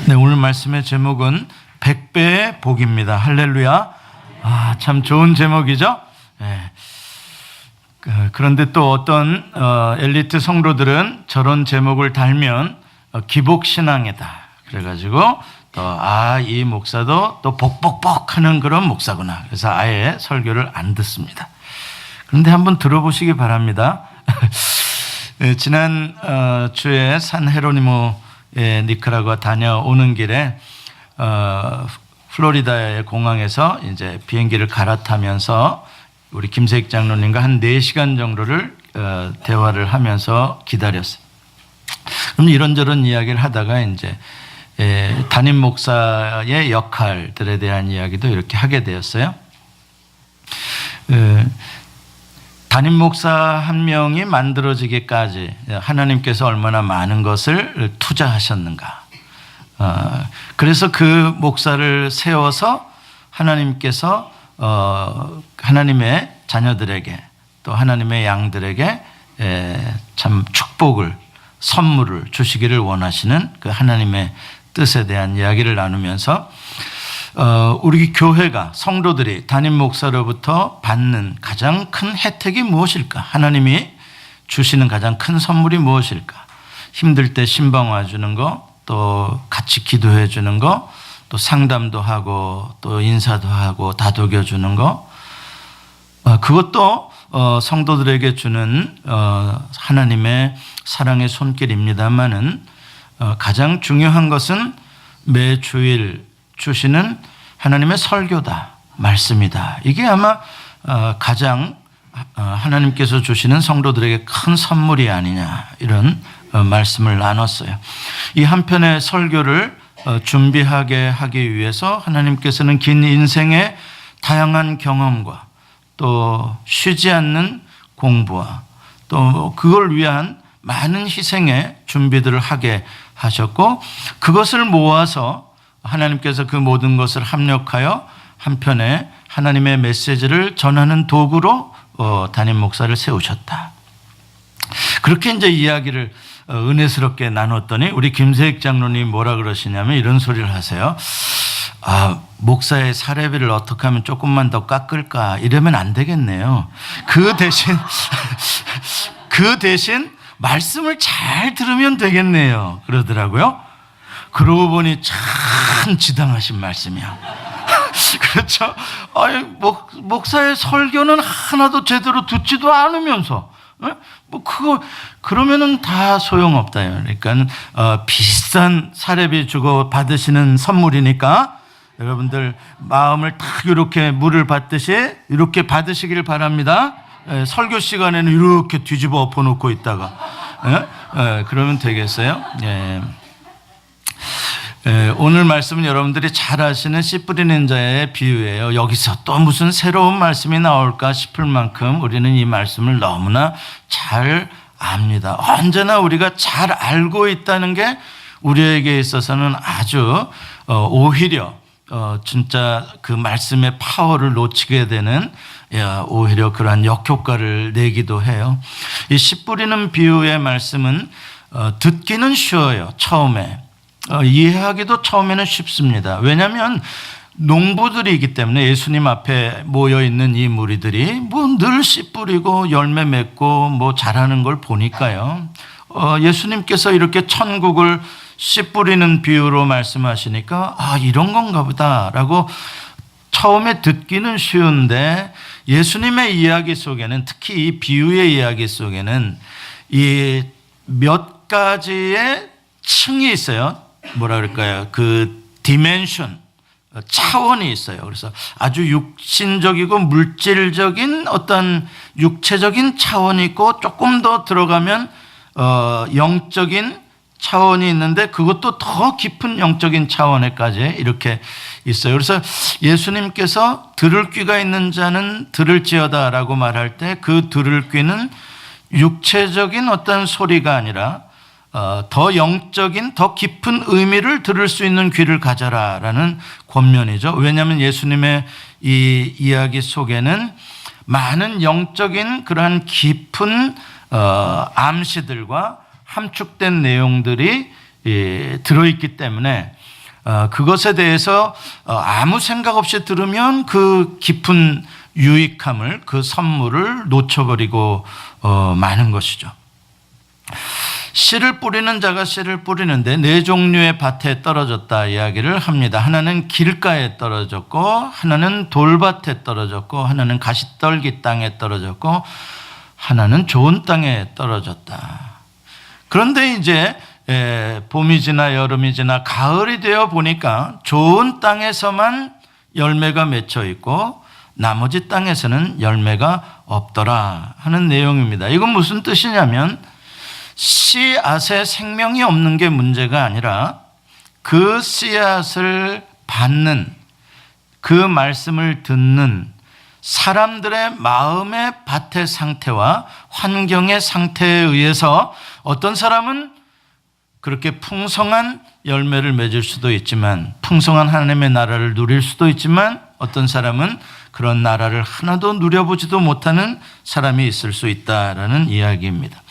네, 오늘 말씀의 제목은 100배의 복입니다. 할렐루야. 참 좋은 제목이죠. 네. 그런데 또 어떤 엘리트 성도들은 저런 제목을 달면 기복신앙이다. 그래가지고 또 이 목사도 또 복복복 하는 그런 목사구나. 그래서 아예 설교를 안 듣습니다. 그런데 한번 들어보시기 바랍니다. 지난 주에 산 헤로니모의 니카라과 다녀오는 길에 플로리다의 공항에서 이제 비행기를 갈아타면서 우리 김세익 장로님과 한 4시간 정도를 대화를 하면서 기다렸어요. 그럼 이런저런 이야기를 하다가 이제 담임 목사의 역할들에 대한 이야기도 이렇게 하게 되었어요. 담임 목사 한 명이 만들어지기까지 하나님께서 얼마나 많은 것을 투자하셨는가. 그래서 그 목사를 세워서 하나님께서 하나님의 자녀들에게 또 하나님의 양들에게 참 축복을 선물을 주시기를 원하시는 그 하나님의 뜻에 대한 이야기를 나누면서 우리 교회가 성도들이 담임 목사로부터 받는 가장 큰 혜택이 무엇일까? 하나님이 주시는 가장 큰 선물이 무엇일까? 힘들 때 신방 와주는 거, 또 같이 기도해 주는 거, 또 상담도 하고 또 인사도 하고 다독여 주는 거, 그것도 성도들에게 주는 하나님의 사랑의 손길입니다만은 가장 중요한 것은 매주일 주시는 하나님의 설교다, 말씀이다. 이게 아마 가장 하나님께서 주시는 성도들에게 큰 선물이 아니냐, 이런 말씀을 나눴어요. 이 한편의 설교를 준비하게 하기 위해서 하나님께서는 긴 인생의 다양한 경험과 또 쉬지 않는 공부와 또 그걸 위한 많은 희생의 준비들을 하게 하셨고, 그것을 모아서 하나님께서 그 모든 것을 합력하여 한편에 하나님의 메시지를 전하는 도구로 담임 목사를 세우셨다. 그렇게 이제 이야기를 은혜스럽게 나눴더니 우리 김세익 장로님 뭐라 그러시냐면 이런 소리를 하세요. 목사의 사례비를 어떻게 하면 조금만 더 깎을까? 이러면 안 되겠네요. 그 대신 말씀을 잘 들으면 되겠네요. 그러더라고요. 그러고 보니 참 지당하신 말씀이야. 그렇죠? 목사의 설교는 하나도 제대로 듣지도 않으면서, 그러면은 다 소용없다. 그러니까, 비싼 사례비 주고 받으시는 선물이니까 여러분들 마음을 딱 이렇게 물을 받듯이 이렇게 받으시길 바랍니다. 설교 시간에는 이렇게 뒤집어 엎어놓고 있다가, 그러면 되겠어요? 오늘 말씀은 여러분들이 잘 아시는 씨 뿌리는 자의 비유예요. 여기서 또 무슨 새로운 말씀이 나올까 싶을 만큼 우리는 이 말씀을 너무나 잘 압니다. 언제나 우리가 잘 알고 있다는 게 우리에게 있어서는 아주 오히려 진짜 그 말씀의 파워를 놓치게 되는 오히려 그러한 역효과를 내기도 해요. 이 씨 뿌리는 비유의 말씀은 듣기는 쉬워요. 처음에 이해하기도 처음에는 쉽습니다. 왜냐하면 농부들이기 때문에 예수님 앞에 모여있는 이 무리들이 늘 씨 뿌리고 열매 맺고 잘하는 걸 보니까요. 예수님께서 이렇게 천국을 씨 뿌리는 비유로 말씀하시니까 이런 건가 보다라고 처음에 듣기는 쉬운데, 예수님의 이야기 속에는, 특히 이 비유의 이야기 속에는 이 몇 가지의 층이 있어요. 뭐라 그럴까요? 그 디멘션, 차원이 있어요. 그래서 아주 육신적이고 물질적인 어떤 육체적인 차원이 있고, 조금 더 들어가면 영적인 차원이 있는데, 그것도 더 깊은 영적인 차원에까지 이렇게 있어요. 그래서 예수님께서 들을 귀가 있는 자는 들을지어다 라고 말할 때 그 들을 귀는 육체적인 어떤 소리가 아니라 더 영적인, 더 깊은 의미를 들을 수 있는 귀를 가져라라는 권면이죠. 왜냐하면 예수님의 이 이야기 속에는 많은 영적인 그러한 깊은 암시들과 함축된 내용들이 들어있기 때문에 그것에 대해서 아무 생각 없이 들으면 그 깊은 유익함을, 그 선물을 놓쳐버리고 마는 것이죠. 씨를 뿌리는 자가 씨를 뿌리는데 네 종류의 밭에 떨어졌다 이야기를 합니다. 하나는 길가에 떨어졌고, 하나는 돌밭에 떨어졌고, 하나는 가시떨기 땅에 떨어졌고, 하나는 좋은 땅에 떨어졌다. 그런데 이제 봄이 지나 여름이 지나 가을이 되어 보니까 좋은 땅에서만 열매가 맺혀 있고 나머지 땅에서는 열매가 없더라 하는 내용입니다. 이건 무슨 뜻이냐면 씨앗에 생명이 없는 게 문제가 아니라 그 씨앗을 받는, 그 말씀을 듣는 사람들의 마음의 밭의 상태와 환경의 상태에 의해서 어떤 사람은 그렇게 풍성한 열매를 맺을 수도 있지만, 풍성한 하나님의 나라를 누릴 수도 있지만, 어떤 사람은 그런 나라를 하나도 누려보지도 못하는 사람이 있을 수 있다라는 이야기입니다.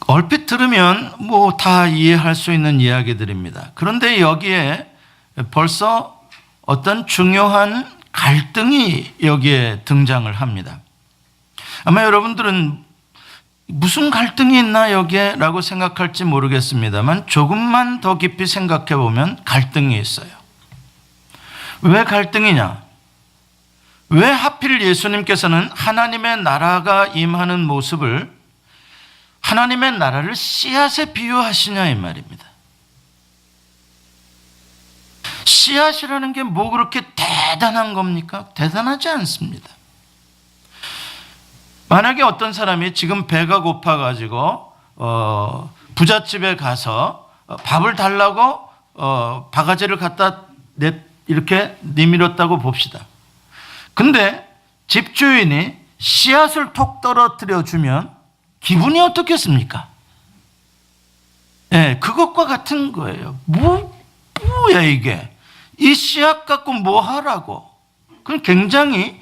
얼핏 들으면 뭐 다 이해할 수 있는 이야기들입니다. 그런데 여기에 벌써 어떤 중요한 갈등이 여기에 등장을 합니다. 아마 여러분들은 무슨 갈등이 있나 여기에 라고 생각할지 모르겠습니다만 조금만 더 깊이 생각해 보면 갈등이 있어요. 왜 갈등이냐? 왜 하필 예수님께서는 하나님의 나라가 임하는 모습을, 하나님의 나라를 씨앗에 비유하시냐 이 말입니다. 씨앗이라는 게 뭐 그렇게 대단한 겁니까? 대단하지 않습니다. 만약에 어떤 사람이 지금 배가 고파가지고 부잣집에 가서 밥을 달라고 바가지를 갖다 이렇게 내밀었다고 봅시다. 근데 집주인이 씨앗을 톡 떨어뜨려 주면 기분이 어떻겠습니까? 예, 그것과 같은 거예요. 뭐야 이게? 이 씨앗 갖고 뭐 하라고? 그건 굉장히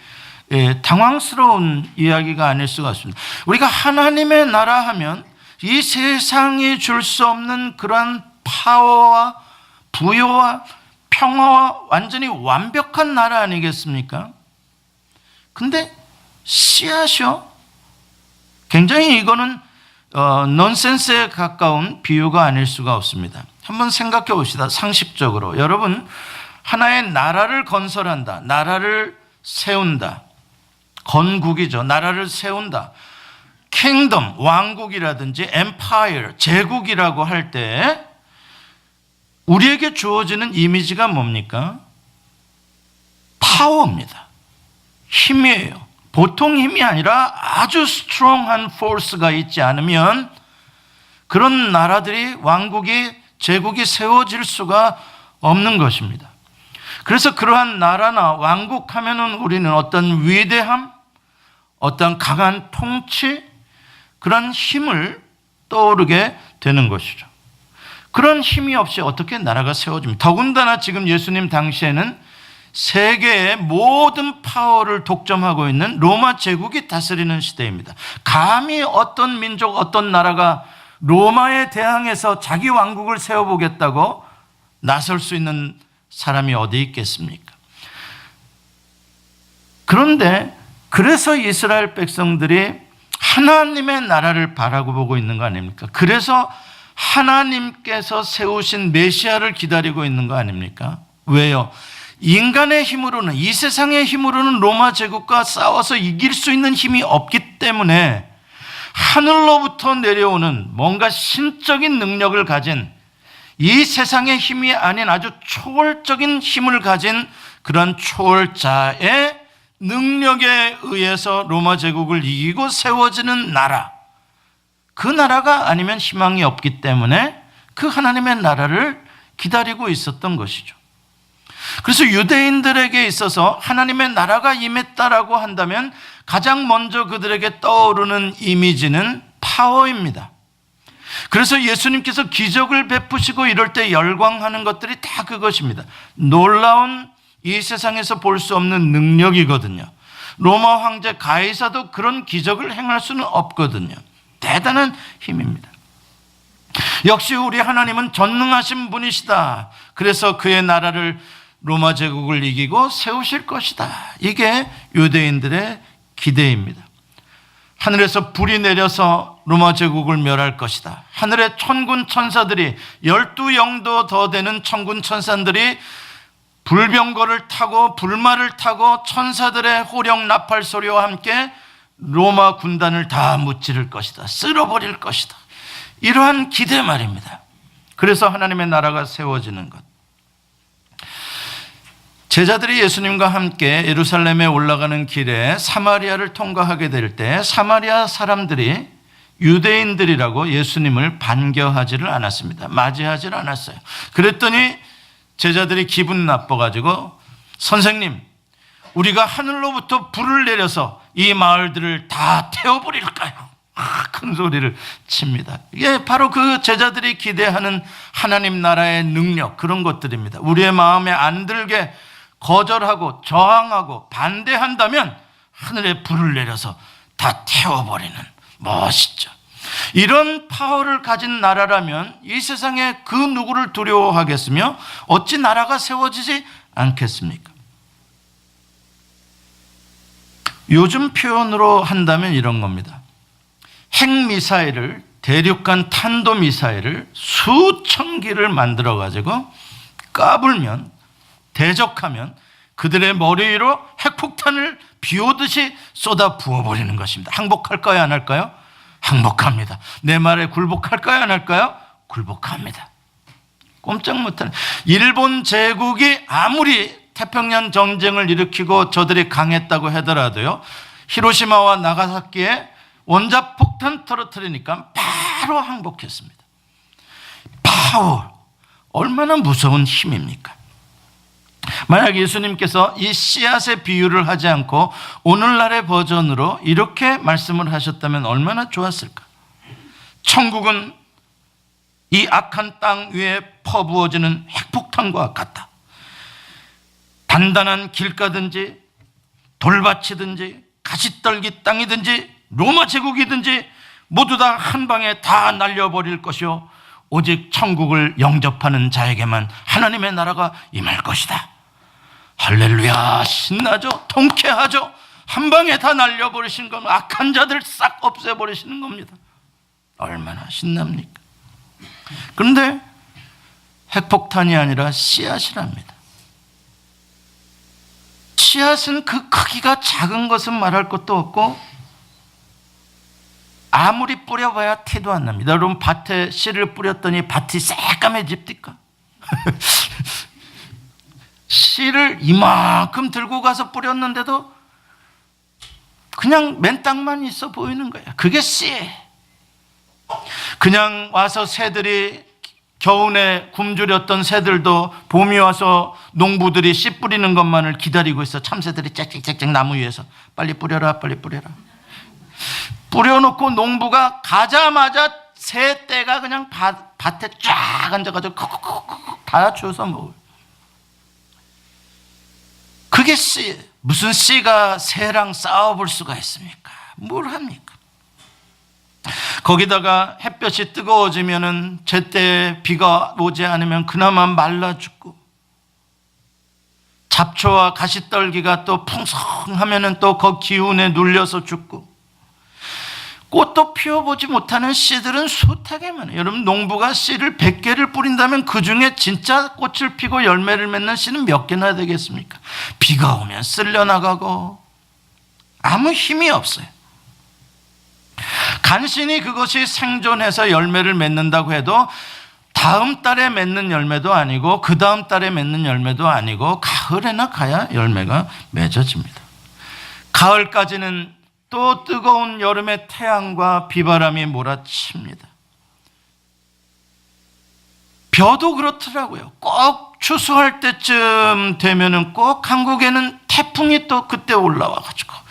당황스러운 이야기가 아닐 수가 없습니다. 우리가 하나님의 나라 하면 이 세상이 줄 수 없는 그러한 파워와 부여와 평화와 완전히 완벽한 나라 아니겠습니까? 근데 씨앗이요? 굉장히 이거는 넌센스에 가까운 비유가 아닐 수가 없습니다. 한번 생각해 봅시다. 상식적으로. 여러분, 하나의 나라를 건설한다, 나라를 세운다, 건국이죠. 나라를 세운다. 킹덤, 왕국이라든지 empire, 제국이라고 할 때 우리에게 주어지는 이미지가 뭡니까? 파워입니다. 힘이에요. 보통 힘이 아니라 아주 스트롱한 포스가 있지 않으면 그런 나라들이, 왕국이, 제국이 세워질 수가 없는 것입니다. 그래서 그러한 나라나 왕국 하면은 우리는 어떤 위대함, 어떤 강한 통치, 그런 힘을 떠오르게 되는 것이죠. 그런 힘이 없이 어떻게 나라가 세워집니까? 더군다나 지금 예수님 당시에는 세계의 모든 파워를 독점하고 있는 로마 제국이 다스리는 시대입니다. 감히 어떤 민족, 어떤 나라가 로마에 대항해서 자기 왕국을 세워보겠다고 나설 수 있는 사람이 어디 있겠습니까? 그런데 그래서 이스라엘 백성들이 하나님의 나라를 바라보고 있는 거 아닙니까? 그래서 하나님께서 세우신 메시아를 기다리고 있는 거 아닙니까? 왜요? 인간의 힘으로는, 이 세상의 힘으로는 로마 제국과 싸워서 이길 수 있는 힘이 없기 때문에 하늘로부터 내려오는 뭔가 신적인 능력을 가진, 이 세상의 힘이 아닌 아주 초월적인 힘을 가진 그런 초월자의 능력에 의해서 로마 제국을 이기고 세워지는 나라, 그 나라가 아니면 희망이 없기 때문에 그 하나님의 나라를 기다리고 있었던 것이죠. 그래서 유대인들에게 있어서 하나님의 나라가 임했다라고 한다면 가장 먼저 그들에게 떠오르는 이미지는 파워입니다. 그래서 예수님께서 기적을 베푸시고 이럴 때 열광하는 것들이 다 그것입니다. 놀라운, 이 세상에서 볼 수 없는 능력이거든요. 로마 황제 가이사도 그런 기적을 행할 수는 없거든요. 대단한 힘입니다. 역시 우리 하나님은 전능하신 분이시다. 그래서 그의 나라를 로마 제국을 이기고 세우실 것이다. 이게 유대인들의 기대입니다. 하늘에서 불이 내려서 로마 제국을 멸할 것이다. 하늘의 천군 천사들이 12영도 더 되는 천군 천사들이 불병거를 타고 불말을 타고 천사들의 호령 나팔 소리와 함께 로마 군단을 다 무찌를 것이다. 쓸어버릴 것이다. 이러한 기대 말입니다. 그래서 하나님의 나라가 세워지는 것. 제자들이 예수님과 함께 예루살렘에 올라가는 길에 사마리아를 통과하게 될 때 사마리아 사람들이 유대인들이라고 예수님을 반겨하지를 않았습니다. 맞이하지를 않았어요. 그랬더니 제자들이 기분 나빠가지고 선생님, 우리가 하늘로부터 불을 내려서 이 마을들을 다 태워버릴까요? 큰 소리를 칩니다. 이게 바로 그 제자들이 기대하는 하나님 나라의 능력, 그런 것들입니다. 우리의 마음에 안 들게 거절하고 저항하고 반대한다면 하늘에 불을 내려서 다 태워버리는, 멋있죠. 이런 파워를 가진 나라라면 이 세상에 그 누구를 두려워하겠으며 어찌 나라가 세워지지 않겠습니까? 요즘 표현으로 한다면 이런 겁니다. 핵미사일을, 대륙간 탄도미사일을 수천 기를 만들어 가지고 까불면, 대적하면 그들의 머리 위로 핵폭탄을 비오듯이 쏟아 부어버리는 것입니다. 항복할까요? 안 할까요? 항복합니다. 내 말에 굴복할까요? 안 할까요? 굴복합니다. 꼼짝 못하는. 일본 제국이 아무리 태평양 전쟁을 일으키고 저들이 강했다고 하더라도요, 히로시마와 나가사키에 원자폭탄 떨어뜨리니까 바로 항복했습니다. 파워, 얼마나 무서운 힘입니까? 만약 예수님께서 이 씨앗의 비유를 하지 않고 오늘날의 버전으로 이렇게 말씀을 하셨다면 얼마나 좋았을까? 천국은 이 악한 땅 위에 퍼부어지는 핵폭탄과 같다. 단단한 길가든지 돌밭이든지 가시떨기 땅이든지 로마 제국이든지 모두 다 한 방에 다 날려버릴 것이요, 오직 천국을 영접하는 자에게만 하나님의 나라가 임할 것이다. 할렐루야, 신나죠? 통쾌하죠? 한 방에 다 날려버리신 건 악한 자들 싹 없애버리시는 겁니다. 얼마나 신납니까? 그런데 핵폭탄이 아니라 씨앗이랍니다. 씨앗은 그 크기가 작은 것은 말할 것도 없고 아무리 뿌려봐야 티도 안 납니다. 여러분, 밭에 씨를 뿌렸더니 밭이 새까매집니까? 씨를 이만큼 들고 가서 뿌렸는데도 그냥 맨 땅만 있어 보이는 거야. 그게 씨예요. 그냥 와서 새들이, 겨우내 굶주렸던 새들도 봄이 와서 농부들이 씨 뿌리는 것만을 기다리고 있어. 참새들이 짹짹짹짹 나무 위에서 빨리 뿌려라, 빨리 뿌려라. 뿌려놓고 농부가 가자마자 새 떼가 그냥 밭에 쫙 앉아가지고 콕콕콕 다 주워서 먹어요. 그게 씨. 무슨 씨가 새랑 싸워볼 수가 있습니까? 뭘 합니까? 거기다가 햇볕이 뜨거워지면은 제때 비가 오지 않으면 그나마 말라 죽고, 잡초와 가시떨기가 또 풍성하면은 또 그 기운에 눌려서 죽고, 꽃도 피워보지 못하는 씨들은 숱하게 많아요. 여러분, 농부가 씨를 100개를 뿌린다면 그 중에 진짜 꽃을 피고 열매를 맺는 씨는 몇 개나 되겠습니까? 비가 오면 쓸려나가고 아무 힘이 없어요. 간신히 그것이 생존해서 열매를 맺는다고 해도 다음 달에 맺는 열매도 아니고 그 다음 달에 맺는 열매도 아니고 가을에나 가야 열매가 맺어집니다. 가을까지는 또 뜨거운 여름의 태양과 비바람이 몰아칩니다. 벼도 그렇더라고요. 꼭 추수할 때쯤 되면은 꼭 한국에는 태풍이 또 그때 올라와가지고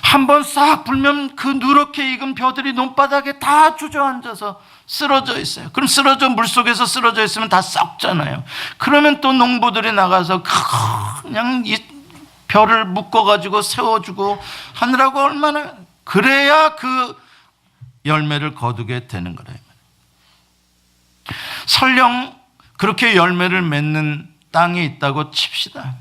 한번 싹 불면 그 누렇게 익은 벼들이 논바닥에 다 주저앉아서 쓰러져 있어요. 그럼 물속에서 쓰러져 있으면 다 썩잖아요. 그러면 또 농부들이 나가서 그냥 이 벼를 묶어가지고 세워주고 하느라고 얼마나, 그래야 그 열매를 거두게 되는 거래요. 설령 그렇게 열매를 맺는 땅이 있다고 칩시다.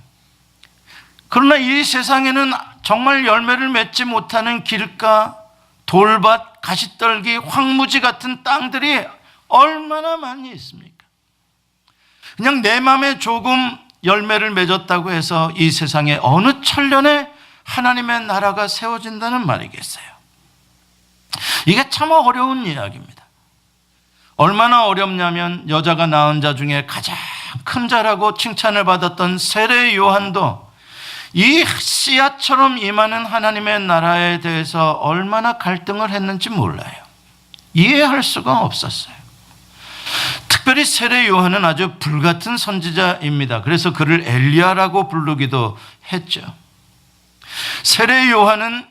그러나 이 세상에는 정말 열매를 맺지 못하는 길가, 돌밭, 가시떨기, 황무지 같은 땅들이 얼마나 많이 있습니까? 그냥 내 마음에 조금 열매를 맺었다고 해서 이 세상에 어느 천년에 하나님의 나라가 세워진다는 말이겠어요? 이게 참 어려운 이야기입니다. 얼마나 어렵냐면 여자가 낳은 자 중에 가장 큰 자라고 칭찬을 받았던 세례 요한도 이 씨앗처럼 임하는 하나님의 나라에 대해서 얼마나 갈등을 했는지 몰라요. 이해할 수가 없었어요. 특별히 세례 요한은 아주 불같은 선지자입니다. 그래서 그를 엘리야라고 부르기도 했죠. 세례 요한은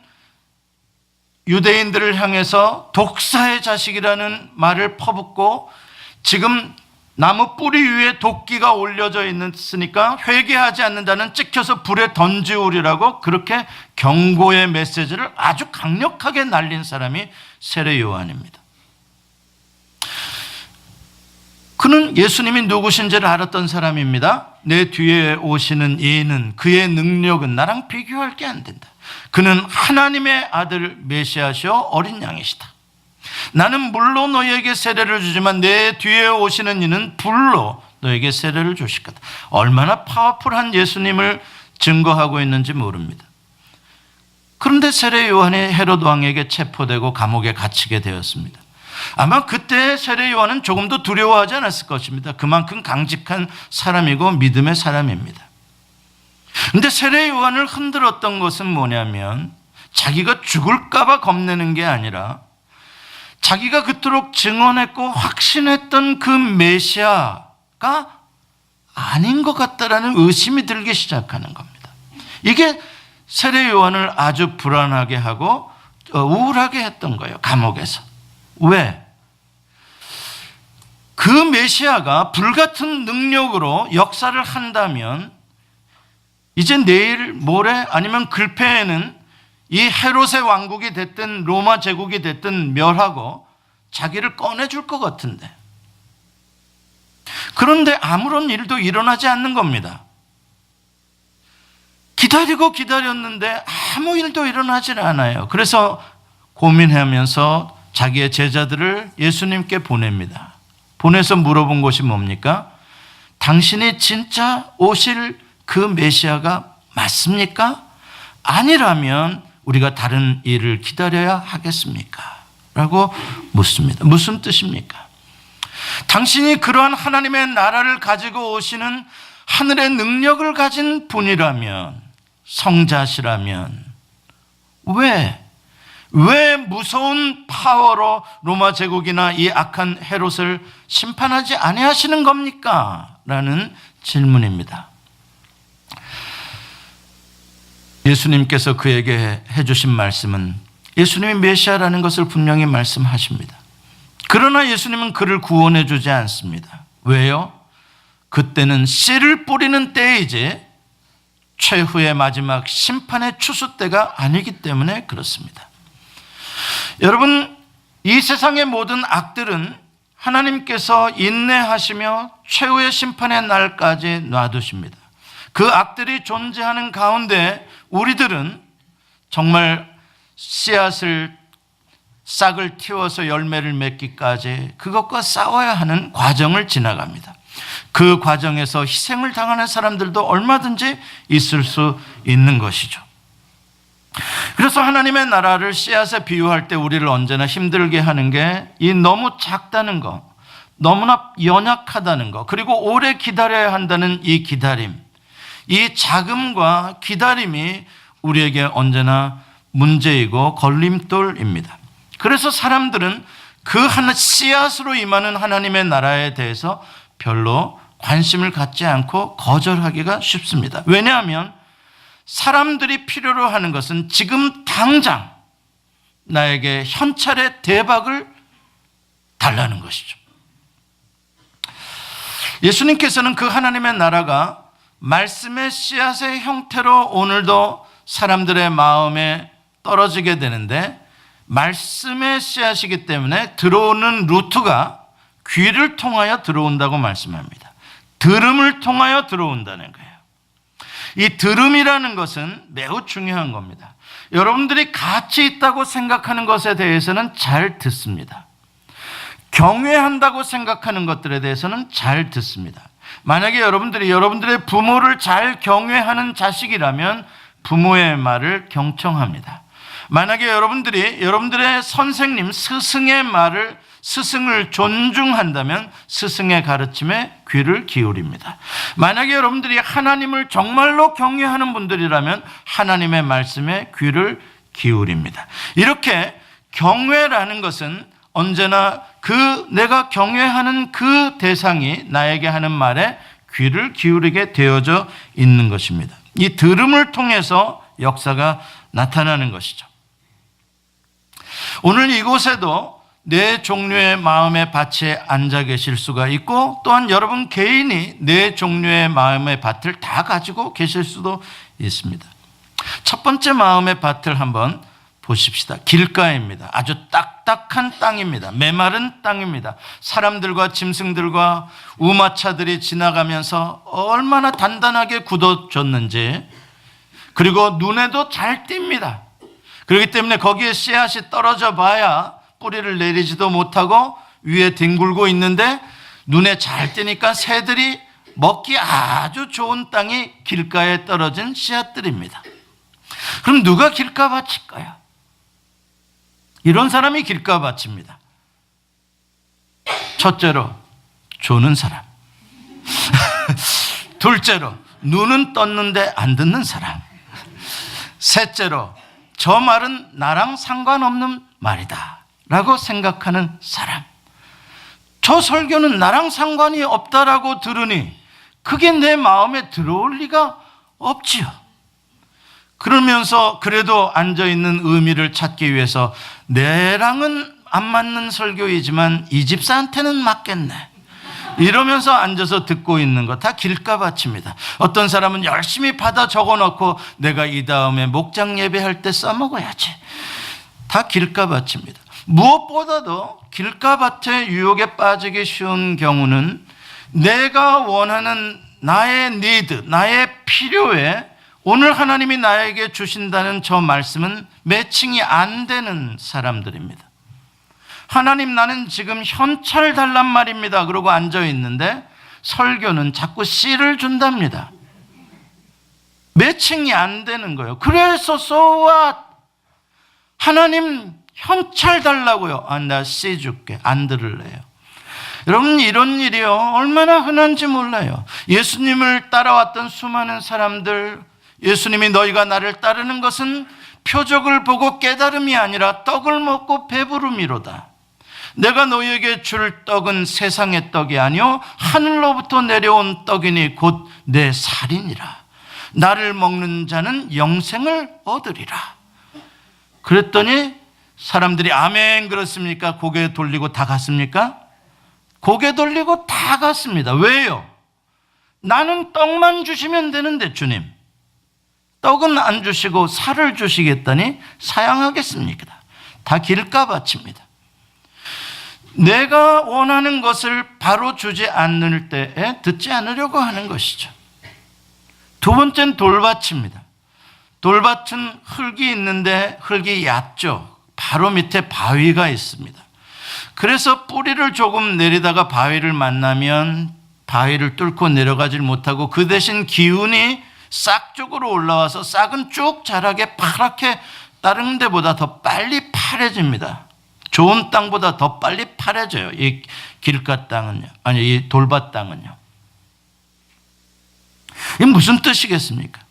유대인들을 향해서 독사의 자식이라는 말을 퍼붓고 지금 나무 뿌리 위에 도끼가 올려져 있으니까 회개하지 않는 자는 찍혀서 불에 던지우리라고 그렇게 경고의 메시지를 아주 강력하게 날린 사람이 세례 요한입니다. 그는 예수님이 누구신지를 알았던 사람입니다. 내 뒤에 오시는 이는 그의 능력은 나랑 비교할 게 안 된다. 그는 하나님의 아들 메시아시오 어린 양이시다. 나는 물로 너희에게 세례를 주지만 내 뒤에 오시는 이는 불로 너에게 세례를 주실 거다. 얼마나 파워풀한 예수님을 증거하고 있는지 모릅니다. 그런데 세례 요한이 헤롯 왕에게 체포되고 감옥에 갇히게 되었습니다. 아마 그때 세례 요한은 조금도 두려워하지 않았을 것입니다. 그만큼 강직한 사람이고 믿음의 사람입니다. 그런데 세례 요한을 흔들었던 것은 뭐냐면 자기가 죽을까 봐 겁내는 게 아니라 자기가 그토록 증언했고 확신했던 그 메시아가 아닌 것 같다라는 의심이 들기 시작하는 겁니다. 이게 세례 요한을 아주 불안하게 하고 우울하게 했던 거예요. 감옥에서. 왜? 그 메시아가 불같은 능력으로 역사를 한다면 이제 내일 모레 아니면 글패에는 이 헤롯의 왕국이 됐든 로마 제국이 됐든 멸하고 자기를 꺼내줄 것 같은데, 그런데 아무런 일도 일어나지 않는 겁니다. 기다리고 기다렸는데 아무 일도 일어나질 않아요. 그래서 고민하면서 자기의 제자들을 예수님께 보냅니다. 보내서 물어본 것이 뭡니까? 당신이 진짜 오실 그 메시아가 맞습니까? 아니라면 우리가 다른 일을 기다려야 하겠습니까? 라고 묻습니다. 무슨 뜻입니까? 당신이 그러한 하나님의 나라를 가지고 오시는 하늘의 능력을 가진 분이라면, 성자시라면 왜 무서운 파워로 로마 제국이나 이 악한 헤롯을 심판하지 아니하시는 겁니까? 라는 질문입니다. 예수님께서 그에게 해주신 말씀은 예수님이 메시아라는 것을 분명히 말씀하십니다. 그러나 예수님은 그를 구원해 주지 않습니다. 왜요? 그때는 씨를 뿌리는 때이지 최후의 마지막 심판의 추수 때가 아니기 때문에 그렇습니다. 여러분, 이 세상의 모든 악들은 하나님께서 인내하시며 최후의 심판의 날까지 놔두십니다. 그 악들이 존재하는 가운데 우리들은 정말 싹을 틔워서 열매를 맺기까지 그것과 싸워야 하는 과정을 지나갑니다. 그 과정에서 희생을 당하는 사람들도 얼마든지 있을 수 있는 것이죠. 그래서 하나님의 나라를 씨앗에 비유할 때 우리를 언제나 힘들게 하는 게 이 너무 작다는 거, 너무나 연약하다는 거, 그리고 오래 기다려야 한다는 이 기다림, 이 자금과 기다림이 우리에게 언제나 문제이고 걸림돌입니다. 그래서 사람들은 그 하나 씨앗으로 임하는 하나님의 나라에 대해서 별로 관심을 갖지 않고 거절하기가 쉽습니다. 왜냐하면 사람들이 필요로 하는 것은 지금 당장 나에게 현찰의 대박을 달라는 것이죠. 예수님께서는 그 하나님의 나라가 말씀의 씨앗의 형태로 오늘도 사람들의 마음에 떨어지게 되는데, 말씀의 씨앗이기 때문에 들어오는 루트가 귀를 통하여 들어온다고 말씀합니다. 들음을 통하여 들어온다는 거예요. 이 들음이라는 것은 매우 중요한 겁니다. 여러분들이 가치 있다고 생각하는 것에 대해서는 잘 듣습니다. 경외한다고 생각하는 것들에 대해서는 잘 듣습니다. 만약에 여러분들이 여러분들의 부모를 잘 경외하는 자식이라면 부모의 말을 경청합니다. 만약에 여러분들이 여러분들의 선생님, 스승을 존중한다면 스승의 가르침에 귀를 기울입니다. 만약에 여러분들이 하나님을 정말로 경외하는 분들이라면 하나님의 말씀에 귀를 기울입니다. 이렇게 경외라는 것은 언제나 내가 경외하는 그 대상이 나에게 하는 말에 귀를 기울이게 되어져 있는 것입니다. 이 들음을 통해서 역사가 나타나는 것이죠. 오늘 이곳에도 네 종류의 마음의 밭에 앉아 계실 수가 있고, 또한 여러분 개인이 네 종류의 마음의 밭을 다 가지고 계실 수도 있습니다. 첫 번째 마음의 밭을 한번 보십시다. 길가입니다. 아주 딱딱한 땅입니다. 메마른 땅입니다. 사람들과 짐승들과 우마차들이 지나가면서 얼마나 단단하게 굳어졌는지, 그리고 눈에도 잘 띕니다. 그렇기 때문에 거기에 씨앗이 떨어져 봐야 뿌리를 내리지도 못하고 위에 뒹굴고 있는데 눈에 잘 띄니까 새들이 먹기 아주 좋은 땅이 길가에 떨어진 씨앗들입니다. 그럼 누가 길가밭일까요? 이런 사람이 길가밭입니다. 첫째로 조는 사람. 둘째로 눈은 떴는데 안 듣는 사람. 셋째로 저 말은 나랑 상관없는 말이다 라고 생각하는 사람. 저 설교는 나랑 상관이 없다라고 들으니 그게 내 마음에 들어올 리가 없지요. 그러면서 그래도 앉아있는 의미를 찾기 위해서 내랑은 안 맞는 설교이지만 이 집사한테는 맞겠네, 이러면서 앉아서 듣고 있는 거 다 길가밭입니다. 어떤 사람은 열심히 받아 적어놓고 내가 이 다음에 목장 예배할 때 써먹어야지. 다 길가밭입니다. 무엇보다도 길가밭의 유혹에 빠지기 쉬운 경우는 내가 원하는 나의 니드, 나의 필요에 오늘 하나님이 나에게 주신다는 저 말씀은 매칭이 안 되는 사람들입니다. 하나님, 나는 지금 현찰 달란 말입니다 그러고 앉아있는데 설교는 자꾸 씨를 준답니다. 매칭이 안 되는 거예요. 그래서 so what? 하나님 현찰 달라고요. 나 씨 줄게. 안 들을래요. 여러분, 이런 일이요 얼마나 흔한지 몰라요. 예수님을 따라왔던 수많은 사람들, 예수님이 너희가 나를 따르는 것은 표적을 보고 깨달음이 아니라 떡을 먹고 배부름이로다. 내가 너희에게 줄 떡은 세상의 떡이 아니요 하늘로부터 내려온 떡이니 곧 내 살이니라. 나를 먹는 자는 영생을 얻으리라. 그랬더니 사람들이 아멘 그렇습니까? 고개 돌리고 다 갔습니까? 고개 돌리고 다 갔습니다. 왜요? 나는 떡만 주시면 되는데 주님, 떡은 안 주시고 살을 주시겠다니 사양하겠습니까? 다 길가밭입니다. 내가 원하는 것을 바로 주지 않을 때에 듣지 않으려고 하는 것이죠. 두 번째는 돌밭입니다. 돌밭은 흙이 있는데 흙이 얕죠. 바로 밑에 바위가 있습니다. 그래서 뿌리를 조금 내리다가 바위를 만나면 바위를 뚫고 내려가질 못하고 그 대신 기운이 싹 쪽으로 올라와서 싹은 쭉 자라게 파랗게 다른 데보다 더 빨리 파래집니다. 좋은 땅보다 더 빨리 파래져요. 이 길가 땅은요. 이 돌밭 땅은요. 이게 무슨 뜻이겠습니까?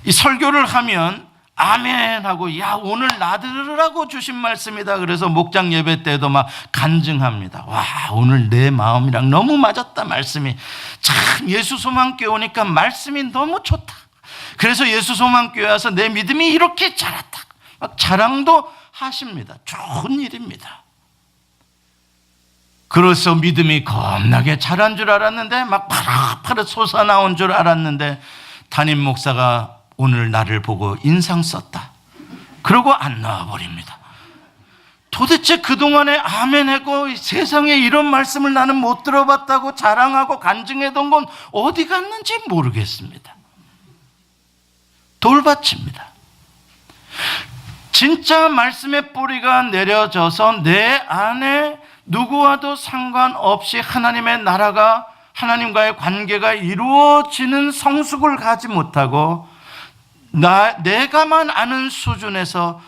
이 설교를 하면 아멘 하고 야 오늘 나 들으라고 주신 말씀이다. 그래서 목장 예배 때도 막 간증합니다. 와 오늘 내 마음이랑 너무 맞았다. 말씀이 참 예수 소망교회 오니까 말씀이 너무 좋다. 그래서 예수 소망교회 와서 내 믿음이 이렇게 자랐다. 막 자랑도 하십니다. 좋은 일입니다. 그래서 믿음이 겁나게 자란 줄 알았는데 막 파릇파릇 솟아나온 줄 알았는데 담임 목사가 오늘 나를 보고 인상 썼다. 그러고 안 나와버립니다. 도대체 그동안에 아멘하고 세상에 이런 말씀을 나는 못 들어봤다고 자랑하고 간증했던 건 어디 갔는지 모르겠습니다. 돌밭입니다. 진짜 말씀의 뿌리가 내려져서 내 안에 누구와도 상관없이 하나님의 나라가, 하나님과의 관계가 이루어지는 성숙을 가지 못하고 내가만 아는 수준에서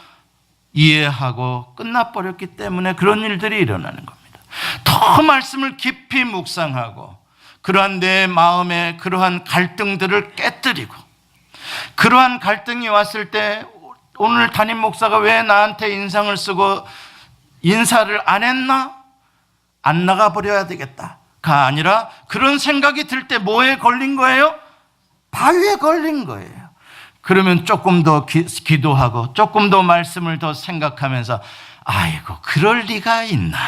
이해하고 끝나버렸기 때문에 그런 일들이 일어나는 겁니다. 더 말씀을 깊이 묵상하고 그러한 내 마음의 그러한 갈등들을 깨뜨리고, 그러한 갈등이 왔을 때 오늘 담임 목사가 왜 나한테 인상을 쓰고 인사를 안 했나? 안 나가버려야 되겠다가 아니라 그런 생각이 들 때 뭐에 걸린 거예요? 바위에 걸린 거예요. 그러면 조금 더 기도하고 조금 더 말씀을 더 생각하면서 아이고 그럴 리가 있나,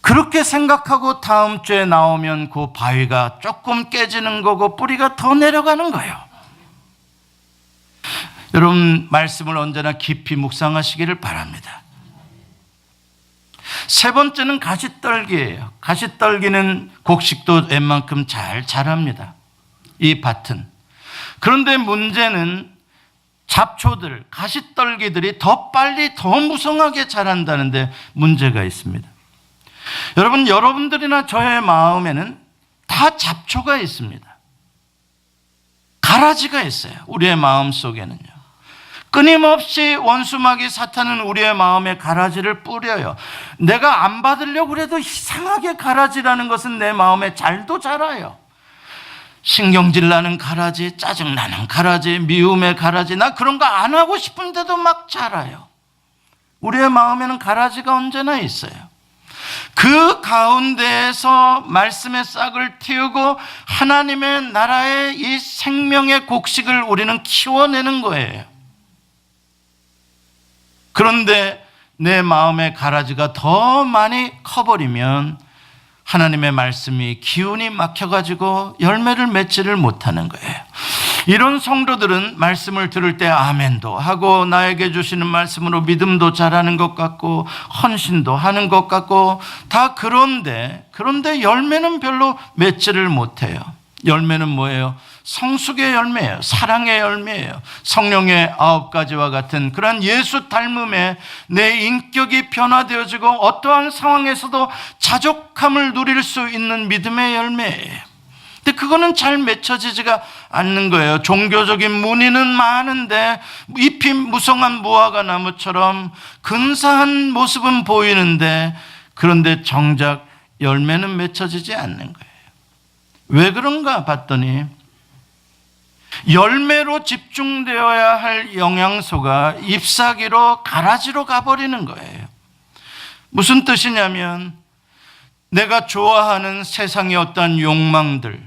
그렇게 생각하고 다음 주에 나오면 그 바위가 조금 깨지는 거고 뿌리가 더 내려가는 거예요. 여러분 말씀을 언제나 깊이 묵상하시기를 바랍니다. 세 번째는 가시떨기예요. 가시떨기는 곡식도 웬만큼 잘 자랍니다, 이 밭은. 그런데 문제는 잡초들, 가시떨기들이 더 빨리 더 무성하게 자란다는데 문제가 있습니다. 여러분들이나 저의 마음에는 다 잡초가 있습니다. 가라지가 있어요. 우리의 마음 속에는요. 끊임없이 원수마귀 사탄은 우리의 마음에 가라지를 뿌려요. 내가 안 받으려고 그래도 이상하게 가라지라는 것은 내 마음에 잘도 자라요. 신경질 나는 가라지, 짜증나는 가라지, 미움의 가라지, 나 그런 거 안 하고 싶은데도 막 자라요. 우리의 마음에는 가라지가 언제나 있어요. 그 가운데에서 말씀의 싹을 틔우고 하나님의 나라의 이 생명의 곡식을 우리는 키워내는 거예요. 그런데 내 마음의 가라지가 더 많이 커버리면 하나님의 말씀이 기운이 막혀가지고 열매를 맺지를 못하는 거예요. 이런 성도들은 말씀을 들을 때 아멘도 하고 나에게 주시는 말씀으로 믿음도 자라는 것 같고 헌신도 하는 것 같고 다 그런데 열매는 별로 맺지를 못해요. 열매는 뭐예요? 성숙의 열매예요. 사랑의 열매예요. 성령의 9가지와 같은 그런 예수 닮음에 내 인격이 변화되어지고 어떠한 상황에서도 자족함을 누릴 수 있는 믿음의 열매예요. 근데 그거는 잘 맺혀지지가 않는 거예요. 종교적인 문의는 많은데 잎이 무성한 무화과 나무처럼 근사한 모습은 보이는데 그런데 정작 열매는 맺혀지지 않는 거예요. 왜 그런가 봤더니 열매로 집중되어야 할 영양소가 잎사귀로 가라지로 가버리는 거예요. 무슨 뜻이냐면 내가 좋아하는 세상의 어떤 욕망들,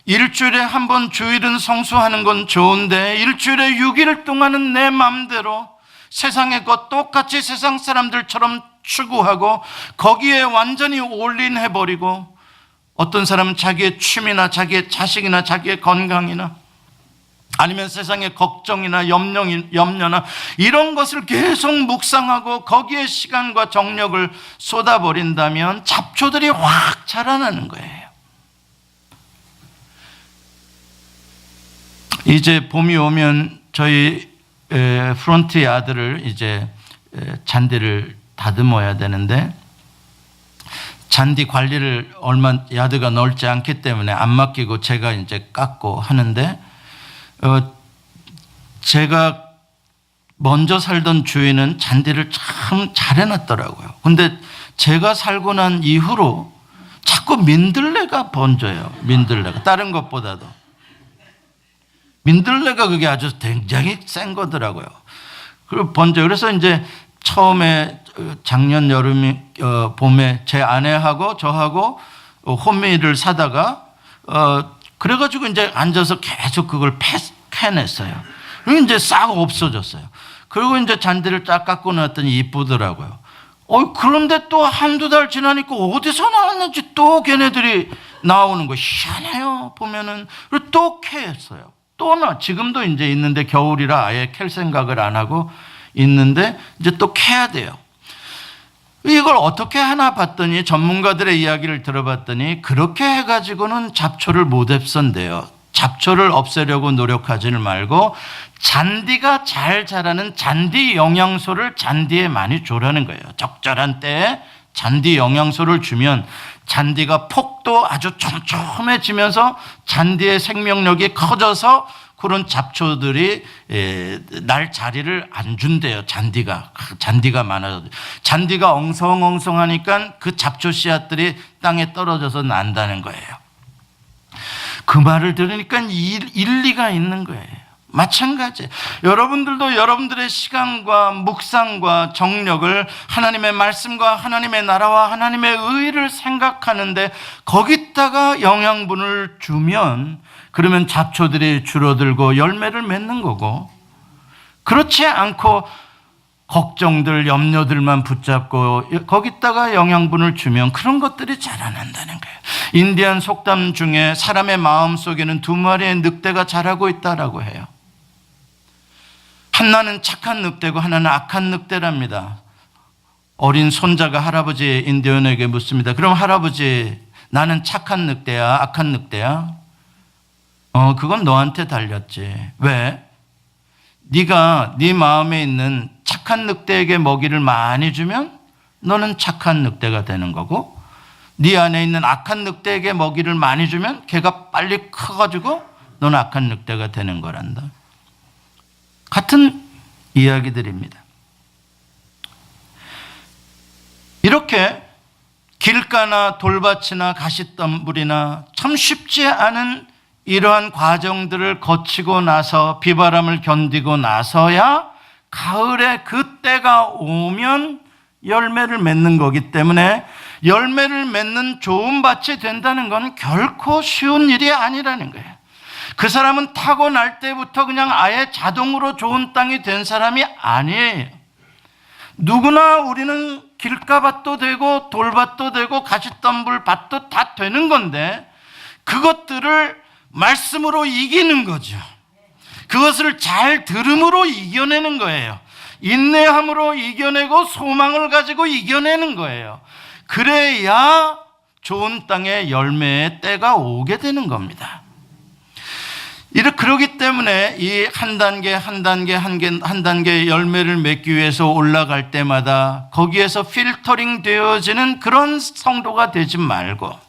일주일에 한 번 주일은 성수하는 건 좋은데 일주일에 6일 동안은 내 마음대로 세상의 것 똑같이 세상 사람들처럼 추구하고 거기에 완전히 올인해버리고 어떤 사람은 자기의 취미나 자기의 자식이나 자기의 건강이나 아니면 세상의 걱정이나 염려나 이런 것을 계속 묵상하고 거기에 시간과 정력을 쏟아버린다면 잡초들이 확 자라나는 거예요. 이제 봄이 오면 저희 프론트 야드를 이제 잔디를 다듬어야 되는데 잔디 관리를 얼마 야드가 넓지 않기 때문에 안 맡기고 제가 이제 깎고 하는데 제가 먼저 살던 주인은 잔디를 참 잘 해놨더라고요. 근데 제가 살고 난 이후로 자꾸 민들레가 번져요. 민들레가 다른 것보다도 민들레가 그게 아주 굉장히 센 거더라고요. 그리고 번져요. 그래서 이제 처음에 작년 봄에 제 아내하고 저하고 호미를 사다가 그래가지고 이제 앉아서 계속 그걸 캐냈어요. 그리고 이제 싹 없어졌어요. 그리고 이제 잔디를 딱 깎고 놨더니 이쁘더라고요. 그런데 또 한두 달 지나니까 어디서 나왔는지 또 걔네들이 나오는 거 희한해요. 보면은. 그리고 또 캐했어요. 또 지금도 이제 있는데 겨울이라 아예 캘 생각을 안 하고 있는데 이제 또 캐야 돼요. 이걸 어떻게 하나 봤더니 전문가들의 이야기를 들어봤더니 그렇게 해가지고는 잡초를 못 없앤대요. 잡초를 없애려고 노력하지를 말고 잔디가 잘 자라는 잔디 영양소를 잔디에 많이 주라는 거예요. 적절한 때에 잔디 영양소를 주면 잔디가 폭도 아주 촘촘해지면서 잔디의 생명력이 커져서 그런 잡초들이 날 자리를 안 준대요. 잔디가 많아서. 잔디가 엉성엉성하니까 그 잡초 씨앗들이 땅에 떨어져서 난다는 거예요. 그 말을 들으니까 일리가 있는 거예요. 마찬가지. 여러분들도 여러분들의 시간과 묵상과 정력을 하나님의 말씀과 하나님의 나라와 하나님의 의를 생각하는데 거기다가 영양분을 주면 그러면 잡초들이 줄어들고 열매를 맺는 거고, 그렇지 않고 걱정들, 염려들만 붙잡고 거기다가 영양분을 주면 그런 것들이 자라난다는 거예요. 인디안 속담 중에 사람의 마음 속에는 두 마리의 늑대가 자라고 있다라고 해요. 하나는 착한 늑대고 하나는 악한 늑대랍니다. 어린 손자가 할아버지 인디언에게 묻습니다. 그럼 할아버지, 나는 착한 늑대야, 악한 늑대야? 그건 너한테 달렸지. 왜? 네가 네 마음에 있는 착한 늑대에게 먹이를 많이 주면 너는 착한 늑대가 되는 거고, 네 안에 있는 악한 늑대에게 먹이를 많이 주면 걔가 빨리 커가지고 너는 악한 늑대가 되는 거란다. 같은 이야기들입니다. 이렇게 길가나 돌밭이나 가시덤불이나 참 쉽지 않은 이러한 과정들을 거치고 나서 비바람을 견디고 나서야 가을에 그 때가 오면 열매를 맺는 거기 때문에 열매를 맺는 좋은 밭이 된다는 건 결코 쉬운 일이 아니라는 거예요. 그 사람은 타고날 때부터 그냥 아예 자동으로 좋은 땅이 된 사람이 아니에요. 누구나 우리는 길가밭도 되고 돌밭도 되고 가시덤불 밭도 다 되는 건데 그것들을 말씀으로 이기는 거죠. 그것을 잘 들음으로 이겨내는 거예요. 인내함으로 이겨내고 소망을 가지고 이겨내는 거예요. 그래야 좋은 땅의 열매의 때가 오게 되는 겁니다. 그러기 때문에 이 한 단계 열매를 맺기 위해서 올라갈 때마다 거기에서 필터링 되어지는 그런 성도가 되지 말고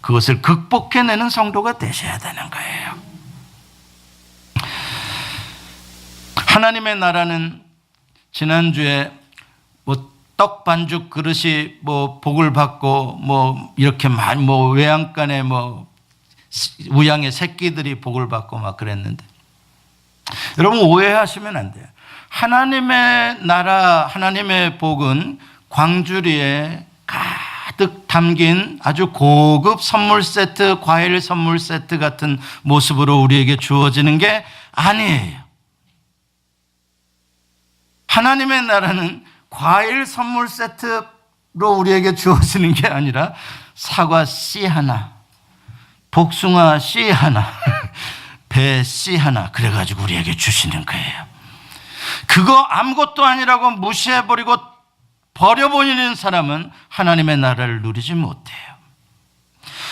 그것을 극복해내는 성도가 되셔야 되는 거예요. 하나님의 나라는 지난주에 떡 반죽 그릇이 복을 받고 이렇게 많이 외양간에 우양의 새끼들이 복을 받고 막 그랬는데, 여러분 오해하시면 안 돼요. 하나님의 나라, 하나님의 복은 광주리에 가득 담긴 아주 고급 선물 세트, 과일 선물 세트 같은 모습으로 우리에게 주어지는 게 아니에요. 하나님의 나라는 과일 선물 세트로 우리에게 주어지는 게 아니라 사과 씨 하나, 복숭아 씨 하나, 배 씨 하나 그래가지고 우리에게 주시는 거예요. 그거 아무것도 아니라고 무시해버리고 버려버리는 사람은 하나님의 나라를 누리지 못해요.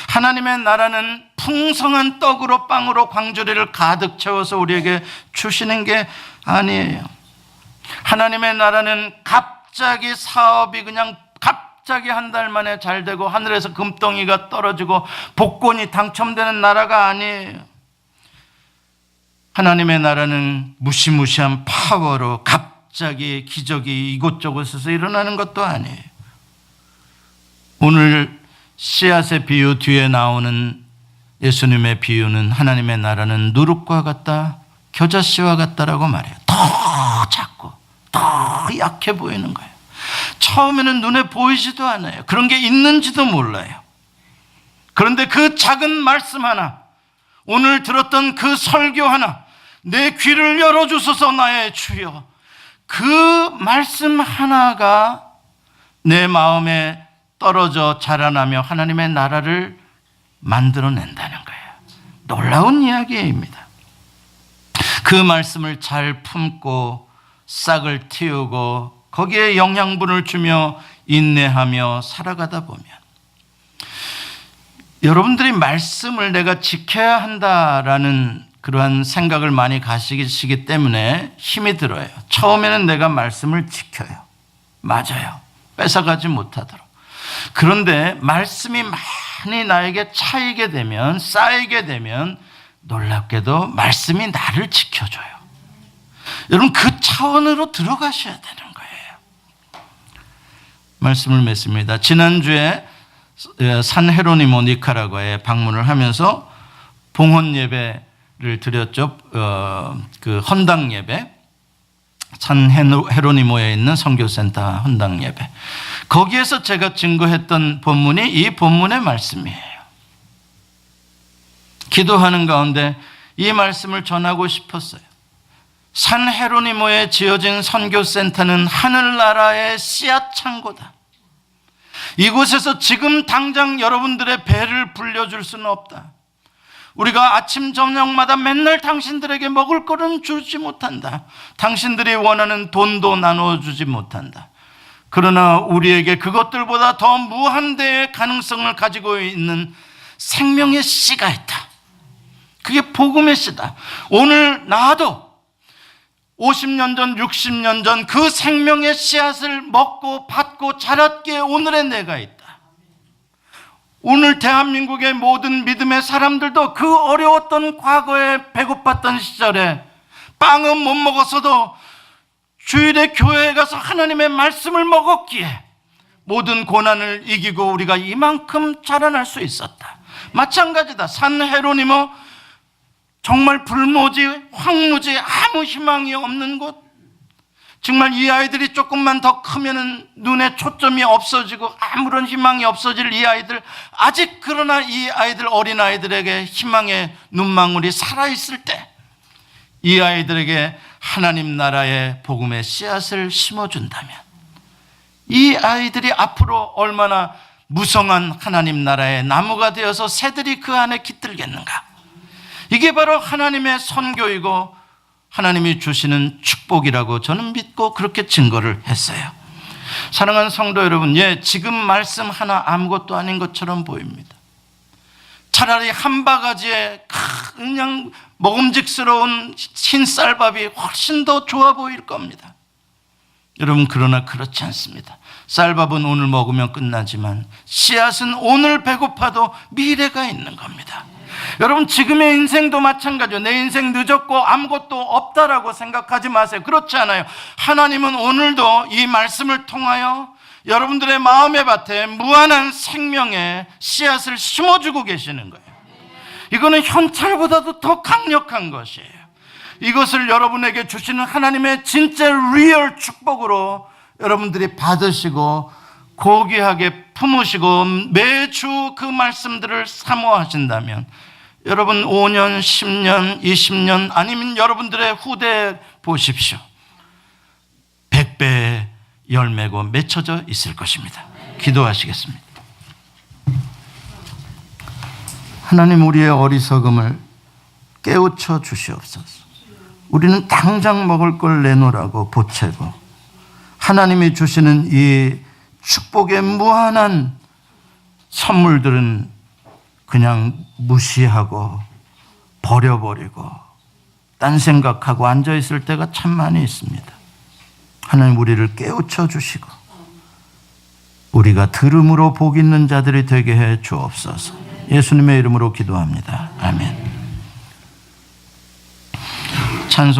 하나님의 나라는 풍성한 떡으로 빵으로 광주리를 가득 채워서 우리에게 주시는 게 아니에요. 하나님의 나라는 갑자기 사업이 그냥 갑자기 한 달 만에 잘 되고 하늘에서 금덩이가 떨어지고 복권이 당첨되는 나라가 아니에요. 하나님의 나라는 무시무시한 파워로 갑자기 기적이 이곳저곳에서 일어나는 것도 아니에요. 오늘 씨앗의 비유 뒤에 나오는 예수님의 비유는 하나님의 나라는 누룩과 같다, 겨자씨와 같다라고 말해요. 더 작고 더 약해 보이는 거예요. 처음에는 눈에 보이지도 않아요. 그런 게 있는지도 몰라요. 그런데 그 작은 말씀 하나, 오늘 들었던 그 설교 하나, 내 귀를 열어주소서 나의 주여, 그 말씀 하나가 내 마음에 떨어져 자라나며 하나님의 나라를 만들어낸다는 거예요. 놀라운 이야기입니다. 그 말씀을 잘 품고 싹을 틔우고 거기에 영양분을 주며 인내하며 살아가다 보면 여러분들이 말씀을 내가 지켜야 한다라는 그러한 생각을 많이 가지시기 때문에 힘이 들어요. 처음에는 내가 말씀을 지켜요. 맞아요. 뺏어가지 못하도록. 그런데 말씀이 많이 나에게 차이게 되면, 쌓이게 되면 놀랍게도 말씀이 나를 지켜줘요. 여러분, 그 차원으로 들어가셔야 되는 거예요. 말씀을 맺습니다. 지난주에 산 헤로니모 니카라과에 방문을 하면서 봉헌 예배를 드렸죠. 그 헌당 예배, 산 헤로니모에 있는 선교센터 헌당 예배. 거기에서 제가 증거했던 본문이 이 본문의 말씀이에요. 기도하는 가운데 이 말씀을 전하고 싶었어요. 산 헤로니모에 지어진 선교센터는 하늘나라의 씨앗 창고다. 이곳에서 지금 당장 여러분들의 배를 불려줄 수는 없다. 우리가 아침 저녁마다 맨날 당신들에게 먹을 거는 주지 못한다. 당신들이 원하는 돈도 나눠주지 못한다. 그러나 우리에게 그것들보다 더 무한대의 가능성을 가지고 있는 생명의 씨가 있다. 그게 복음의 씨다. 오늘 나도 50년 전, 60년 전 그 생명의 씨앗을 먹고 받고 자랐기에 오늘의 내가 있다. 오늘 대한민국의 모든 믿음의 사람들도 그 어려웠던 과거에 배고팠던 시절에 빵은 못 먹었어도 주일에 교회에 가서 하나님의 말씀을 먹었기에 모든 고난을 이기고 우리가 이만큼 자라날 수 있었다. 마찬가지다. 산 헤로니모, 정말 불모지, 황무지, 아무 희망이 없는 곳. 정말 이 아이들이 조금만 더 크면은 눈에 초점이 없어지고 아무런 희망이 없어질 이 아이들, 아직 그러나 이 아이들, 어린 아이들에게 희망의 눈망울이 살아있을 때 이 아이들에게 하나님 나라의 복음의 씨앗을 심어준다면 이 아이들이 앞으로 얼마나 무성한 하나님 나라의 나무가 되어서 새들이 그 안에 깃들겠는가. 이게 바로 하나님의 선교이고 하나님이 주시는 축복이라고 저는 믿고 그렇게 증거를 했어요. 사랑하는 성도 여러분, 지금 말씀 하나 아무것도 아닌 것처럼 보입니다. 차라리 한 바가지에 그냥 먹음직스러운 흰 쌀밥이 훨씬 더 좋아 보일 겁니다. 여러분, 그러나 그렇지 않습니다. 쌀밥은 오늘 먹으면 끝나지만 씨앗은 오늘 배고파도 미래가 있는 겁니다. 여러분, 지금의 인생도 마찬가지예요. 내 인생 늦었고 아무것도 없다라고 생각하지 마세요. 그렇지 않아요. 하나님은 오늘도 이 말씀을 통하여 여러분들의 마음의 밭에 무한한 생명의 씨앗을 심어주고 계시는 거예요. 이거는 현찰보다도 더 강력한 것이에요. 이것을 여러분에게 주시는 하나님의 진짜 리얼 축복으로 여러분들이 받으시고 고귀하게 품으시고 매주 그 말씀들을 사모하신다면 여러분 5년, 10년, 20년 아니면 여러분들의 후대 보십시오. 100배의 열매고 맺혀져 있을 것입니다. 기도하시겠습니다. 하나님, 우리의 어리석음을 깨우쳐 주시옵소서. 우리는 당장 먹을 걸 내놓으라고 보채고 하나님이 주시는 이 축복의 무한한 선물들은 그냥 무시하고 버려버리고 딴 생각하고 앉아있을 때가 참 많이 있습니다. 하나님, 우리를 깨우쳐 주시고 우리가 들음으로 복 있는 자들이 되게 해 주옵소서. 예수님의 이름으로 기도합니다. 아멘. 찬송.